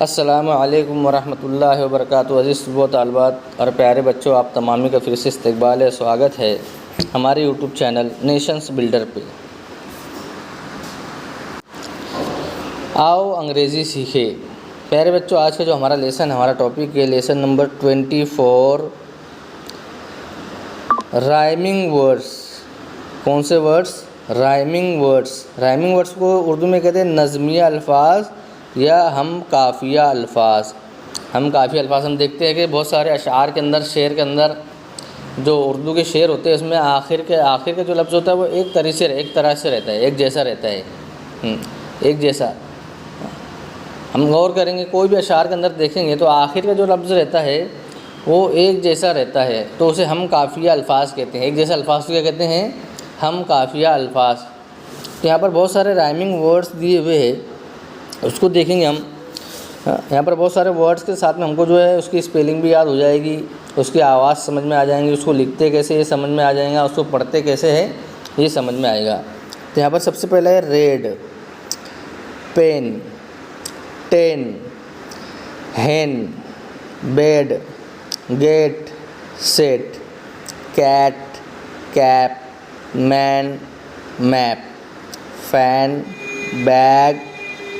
अस्सलामु अलैकुम वरहमतुल्लाहि वबरकातुहू। अज़ीज़ व तालिबात और प्यारे बच्चों, आप तमामी का फिर से इस्तकबाल है, स्वागत है हमारे यूट्यूब चैनल नेशंस बिल्डर पे। आओ अंग्रेज़ी सीखे। प्यारे बच्चों, आज का जो हमारा लेसन, हमारा टॉपिक है लेसन नंबर 24, राइमिंग वर्ड्स। कौन से words? Rhyming words. Rhyming words को उर्दू में कहते हैं नज़मिया अल्फाज या हम काफ़िया अल्फाज। हम काफ़िया अल्फाज हम देखते हैं कि बहुत सारे अशार के अंदर, शेर के अंदर जो उर्दू के शेर होते हैं उसमें आखिर के जो लफ्ज़ होता है वो एक तरह से रहता है, एक जैसा रहता है, एक जैसा। हम गौर करेंगे, कोई भी अशार के अंदर देखेंगे तो आखिर का जो लफ्ज़ रहता है वो एक जैसा रहता है, तो उसे हम काफ़िया अल्फाज कहते हैं। एक जैसा अल्फाज को क्या कहते हैं? हम काफ़िया अल्फाज। तो यहाँ पर बहुत सारे राइमिंग वर्ड्स दिए हुए हैं, उसको देखेंगे हम। यहाँ पर बहुत सारे वर्ड्स के साथ में हमको जो है उसकी स्पेलिंग भी याद हो जाएगी, उसकी आवाज़ समझ में आ जाएंगी, उसको लिखते कैसे ये समझ में आ जाएगा, उसको पढ़ते कैसे है ये समझ में आएगा। तो यहाँ पर सबसे पहला है red, pen, ten, hen, bed, get, set, cat, cap, man, map, fan, bag,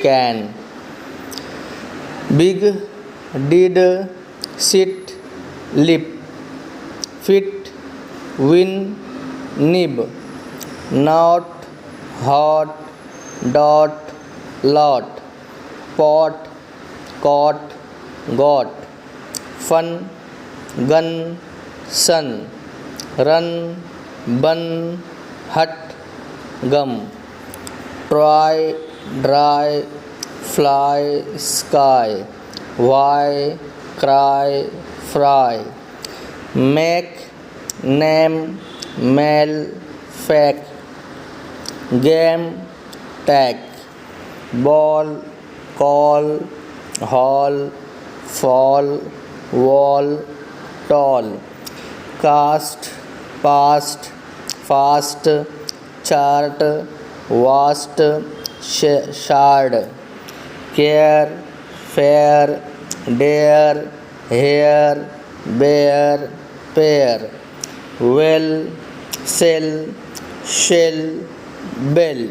can, big, did, sit, lip, fit, win, nib, not, hot, dot, lot, pot, cot, got, fun, gun, sun, run, bun, hut, gum, try, dry, fly, sky, why, cry, fry, make, name, mail, fake, game, take, ball, call, hall, fall, wall, tall, cast, past, fast, chart, vast, shard, care, fair, dare, hair, bare, pair, well, sell, shell, bell,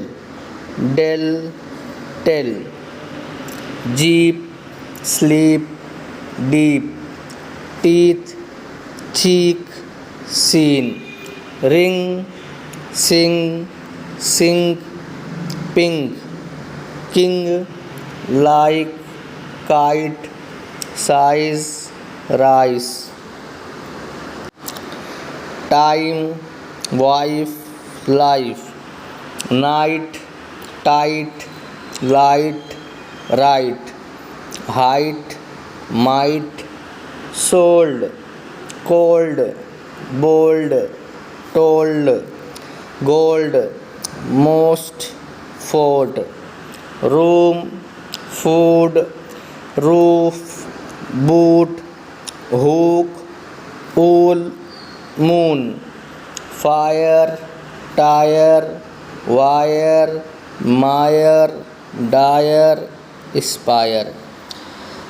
dell, tell, jeep, sleep, deep, teeth, cheek, scene, ring, sing, sink, pink, king, like, kite, size, rice, time, wife, life, night, tight, light, right, height, might, sold, cold, bold, told, gold, most, fort, room, food, roof, boot, hook, pool, moon, fire, tyre, wire, mire, dire, spire.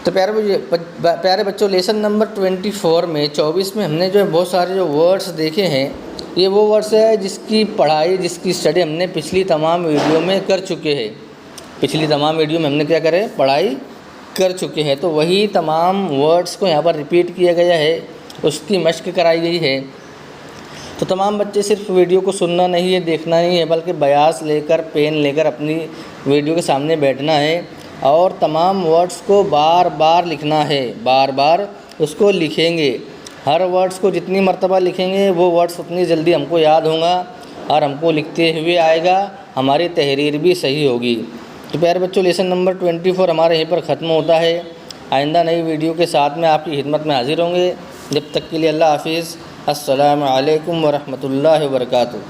तो प्यारे बच्चों, lesson number 24 में 24 में हमने जो है बहुत सारे जो वर्ड्स देखे हैं, ये वो वर्ड्स है जिसकी पढ़ाई, जिसकी स्टडी हमने पिछली तमाम वीडियो में कर चुके हैं। पिछली तमाम वीडियो में हमने क्या करे? पढ़ाई कर चुके हैं। तो वही तमाम वर्ड्स को यहाँ पर रिपीट किया गया है, उसकी मश्क कराई गई है। तो तमाम बच्चे सिर्फ वीडियो को सुनना नहीं है, देखना नहीं है, बल्कि बयास लेकर, पेन लेकर अपनी वीडियो के सामने बैठना है और तमाम वर्ड्स को बार बार लिखना है। बार बार उसको लिखेंगे। हर वर्ड्स को जितनी मर्तबा लिखेंगे वो वर्ड्स उतनी जल्दी हमको याद होगा और हमको लिखते हुए आएगा, हमारी तहरीर भी सही होगी। तो प्यारे बच्चों, लेसन नंबर 24 हमारे यहीं पर ख़त्म होता है। आइंदा नई वीडियो के साथ में आपकी खिदमत में हाजिर होंगे। जब तक के लिए अल्लाह हाफिज़। अस्सलामु अलैकुम वरहमतुल्लाहि वबरकातुहू।